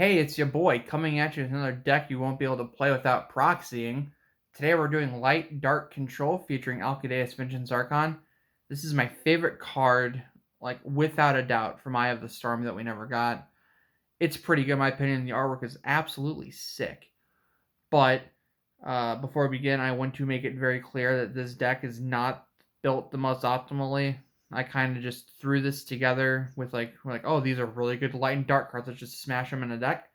Hey, it's your boy coming at you with another deck you won't be able to play without proxying. Today we're doing Light Dark Control featuring Alcadeus Vengeance Archon. This is my favorite card, like without a doubt, from Eye of the Storm that we never got. It's pretty good in my opinion. The artwork is absolutely sick. But before we begin, I want to make it very clear that this deck is not built the most optimally. I kind of just threw this together with like, oh, these are really good light and dark cards. Let's just smash them in a deck.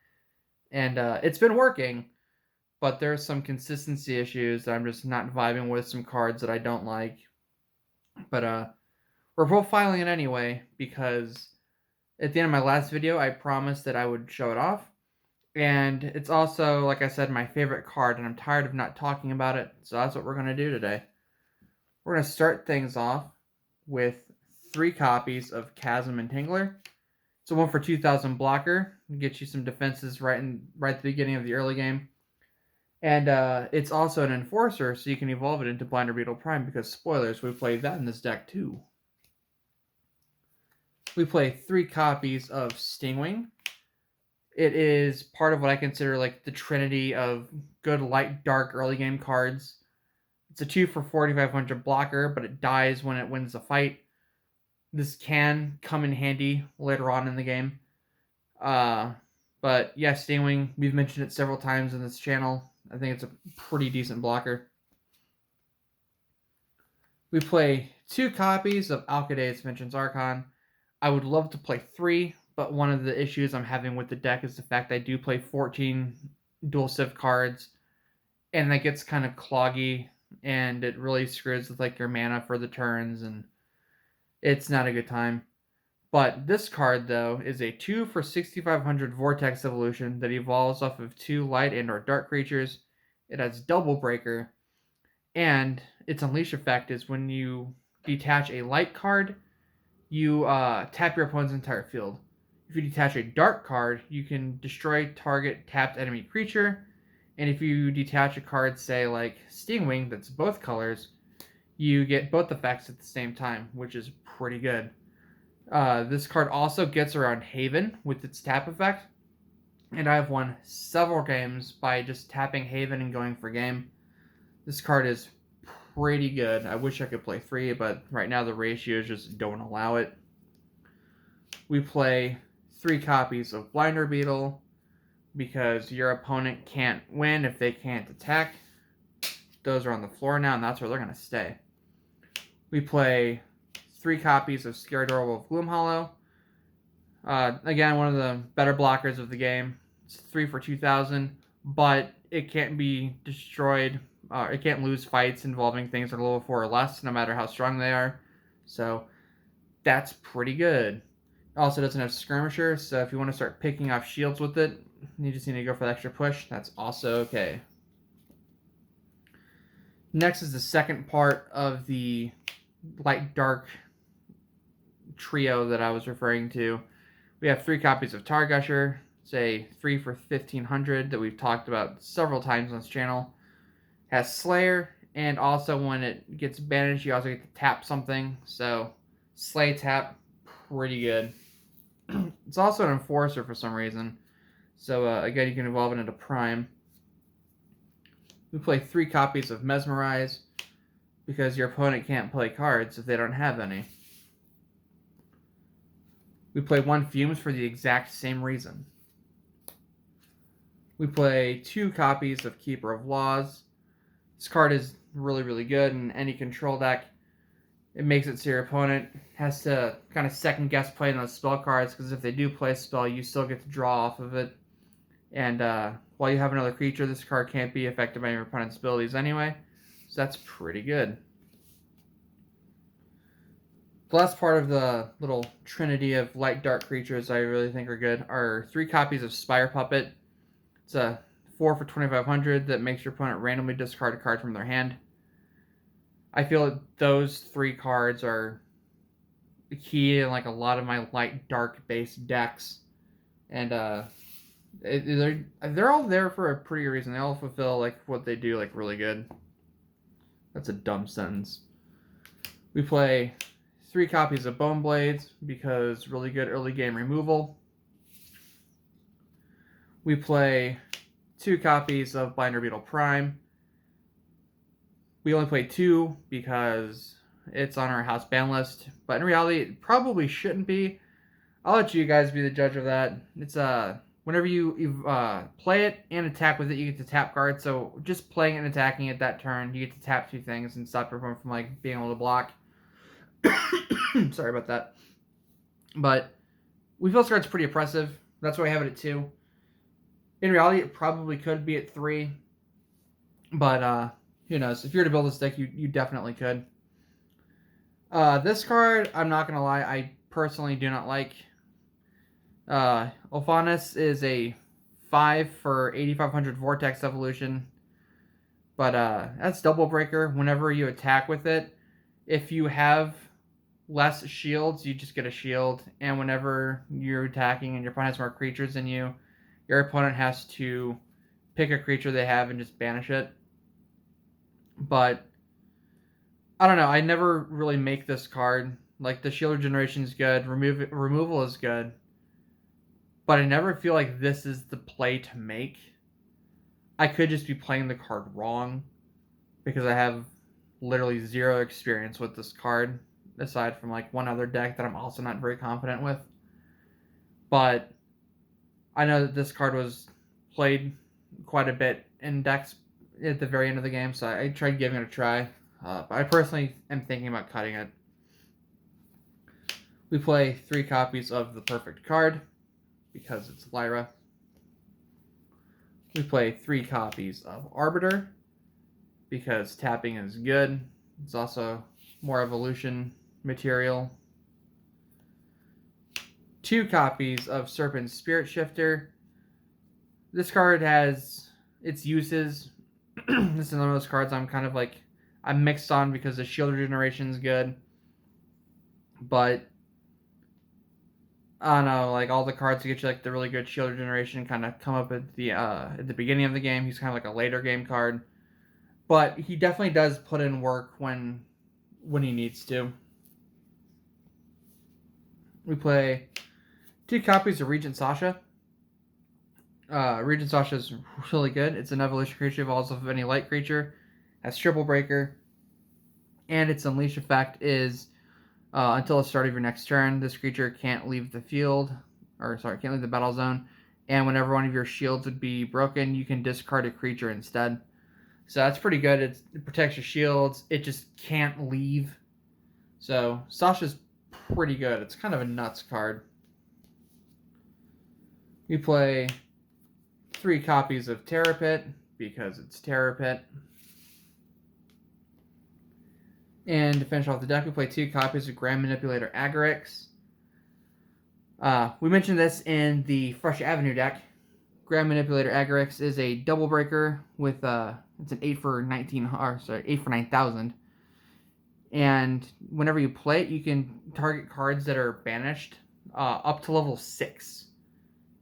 And it's been working, but there's some consistency issues that I'm just not vibing with, some cards that I don't like. But we're profiling it anyway because at the end of my last video, I promised that I would show it off. And it's also, like I said, my favorite card, and I'm tired of not talking about it, so that's what we're going to do today. We're going to start things off with 3 copies of Chasm and Tingler. It's a 1 for 2,000 blocker. Get you some defenses right at the beginning of the early game. And it's also an Enforcer, so you can evolve it into Blinder Beetle Prime, because, spoilers, we played that in this deck too. We play 3 copies of Stingwing. It is part of what I consider like the trinity of good light dark early game cards. It's a 2 for 4,500 blocker, but it dies when it wins the fight. This can come in handy later on in the game. But yeah, Stingwing, we've mentioned it several times in this channel. I think it's a pretty decent blocker. We play 2 copies of Alcadeus Vengeance Archon. I would love to play 3, but one of the issues I'm having with the deck is the fact I do play 14 dual civ cards, and that gets kind of cloggy, and it really screws with like your mana for the turns, and it's not a good time. But this card, though, is a 2 for 6,500 Vortex Evolution that evolves off of 2 light and or dark creatures. It has Double Breaker, and its Unleash effect is when you detach a light card, you tap your opponent's entire field. If you detach a dark card, you can destroy target tapped enemy creature, and if you detach a card, say like Stingwing, that's both colors, you get both effects at the same time, which is pretty good. This card also gets around Haven with its tap effect, and I've won several games by just tapping Haven and going for game. This card is pretty good. I wish I could play 3, but right now the ratios just don't allow it. We play 3 copies of Blinder Beetle because your opponent can't win if they can't attack. Those are on the floor now, and that's where they're going to stay. We play 3 copies of Scarador of Gloomhollow. Again, one of the better blockers of the game. It's 3 for 2,000, but it can't be destroyed. It can't lose fights involving things that are level 4 or less, no matter how strong they are. So that's pretty good. It also doesn't have Skirmisher, so if you want to start picking off shields with it, you just need to go for the extra push. That's also okay. Next is the second part of the light-dark trio that I was referring to. We have 3 copies of Targusher. It's a 3 for 1,500 that we've talked about several times on this channel. It has Slayer, and also when it gets banished, you also get to tap something. So, Slay tap, pretty good. It's also an Enforcer for some reason. So, again, you can evolve it into Prime. We play 3 copies of Mesmerize, because your opponent can't play cards if they don't have any. We play 1 Fumes for the exact same reason. We play 2 copies of Keeper of Laws. This card is really, really good in any control deck. It makes it so your opponent has to kind of second guess playing those spell cards, because if they do play a spell, you still get to draw off of it. And while you have another creature, this card can't be affected by your opponent's abilities anyway. So that's pretty good. The last part of the little trinity of light-dark creatures I really think are good are 3 copies of Spire Puppet. It's a 4 for 2,500 that makes your opponent randomly discard a card from their hand. I feel that those 3 cards are the key in like a lot of my light-dark based decks. And they're all there for a pretty reason. They all fulfill like what they do like really good. That's a dumb sentence. We play 3 copies of Bone Blades because really good early game removal. We play 2 copies of Binder Beetle Prime. We only play 2 because it's on our house ban list, but in reality, it probably shouldn't be. I'll let you guys be the judge of that. It's whenever you play it and attack with it, you get to tap cards. So just playing it and attacking it that turn, you get to tap 2 things and stop your opponent from like being able to block. Sorry about that. But we feel this card's pretty oppressive. That's why we have it at 2. In reality, it probably could be at 3. But who knows? If you were to build this deck, you definitely could. This card, I'm not going to lie, I personally do not like. Ophanis is a 5 for 8500 Vortex Evolution. But that's Double Breaker. Whenever you attack with it, if you have less shields, you just get a shield. And whenever you're attacking and your opponent has more creatures than you, your opponent has to pick a creature they have and just banish it. But I don't know. I never really make this card. Like, the shield regeneration is good. Removal is good. But I never feel like this is the play to make. I could just be playing the card wrong because I have literally 0 experience with this card, aside from like one other deck that I'm also not very confident with. But I know that this card was played quite a bit in decks at the very end of the game, so I tried giving it a try. But I personally am thinking about cutting it. We play 3 copies of the Perfect Card because it's Lyra. We play 3 copies of Arbiter because tapping is good. It's also more evolution material. 2 copies of Serpent Spirit Shifter. This card has its uses. This is one of those cards I'm mixed on because the shield regeneration is good. But I don't know, like all the cards to get you like the really good shield regeneration kind of come up at the beginning of the game. He's kind of like a later game card. But he definitely does put in work when he needs to. We play 2 copies of Regent Sasha. Regent Sasha is really good. It's an evolution creature, evolves off of any light creature, has Triple Breaker, and its unleash effect is until the start of your next turn, this creature can't leave the can't leave the battle zone, and whenever one of your shields would be broken, you can discard a creature instead. So that's pretty good. It protects your shields. It just can't leave. So Sasha's pretty good. It's kind of a nuts card. We play 3 copies of Terror Pit because it's Terror Pit. And to finish off the deck, we play 2 copies of Grand Manipulator Agorix. We mentioned this in the Fresh Avenue deck. Grand Manipulator Agorix is a double breaker with it's an 8 for 9,000. And whenever you play it, you can target cards that are banished up to level 6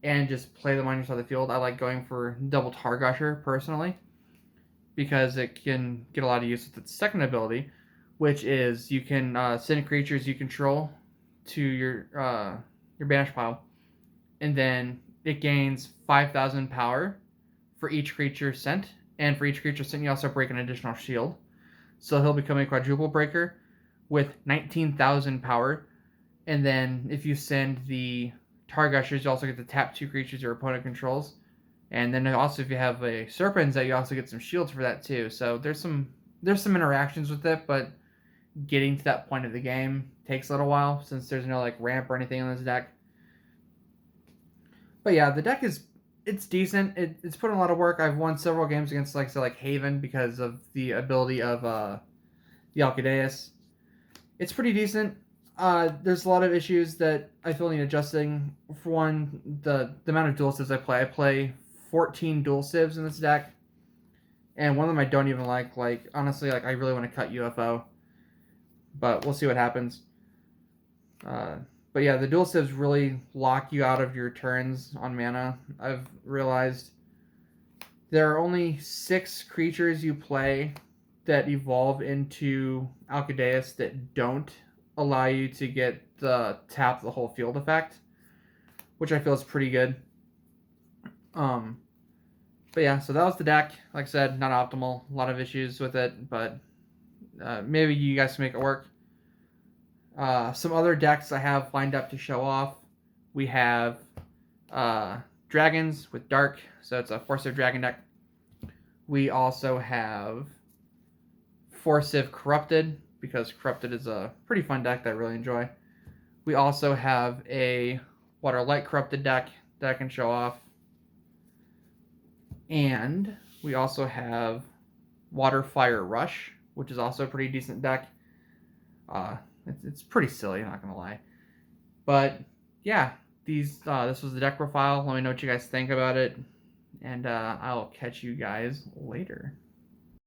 and just play them on your side of the field. I like going for double Targusher personally because it can get a lot of use with its second ability, which is you can send creatures you control to your banish pile, and then it gains 5,000 power for each creature sent, and for each creature sent you also break an additional shield. So he'll become a quadruple breaker with 19,000 power, and then if you send the Targushers, you also get to tap 2 creatures your opponent controls, and then also if you have a Serpents, you also get some shields for that too. So there's some interactions with it, but getting to that point of the game takes a little while since there's no like ramp or anything in this deck. But yeah, the deck it's decent. It's put in a lot of work. I've won several games against like Haven because of the ability of the Alcadeus. It's pretty decent. There's a lot of issues that I feel need adjusting. For one, the amount of dual civs I play. I play 14 dual civs in this deck, and one of them I don't even like. Like honestly, like I really want to cut UFO, but we'll see what happens. But yeah, the dual civs really lock you out of your turns on mana. I've realized there are only 6 creatures you play that evolve into Alcadeus that don't allow you to get the tap the whole field effect, which I feel is pretty good. But yeah, so that was the deck. Like I said, not optimal. A lot of issues with it, but maybe you guys can make it work. Some other decks I have lined up to show off. We have dragons with dark, so it's a Force of Dragon deck. We also have Force of Corrupted, because Corrupted is a pretty fun deck that I really enjoy. We also have a Water Light Corrupted deck that I can show off. And we also have Water Fire Rush, which is also a pretty decent deck. It's pretty silly, not gonna lie. But yeah, this was the deck profile. Let me know what you guys think about it, and I'll catch you guys later.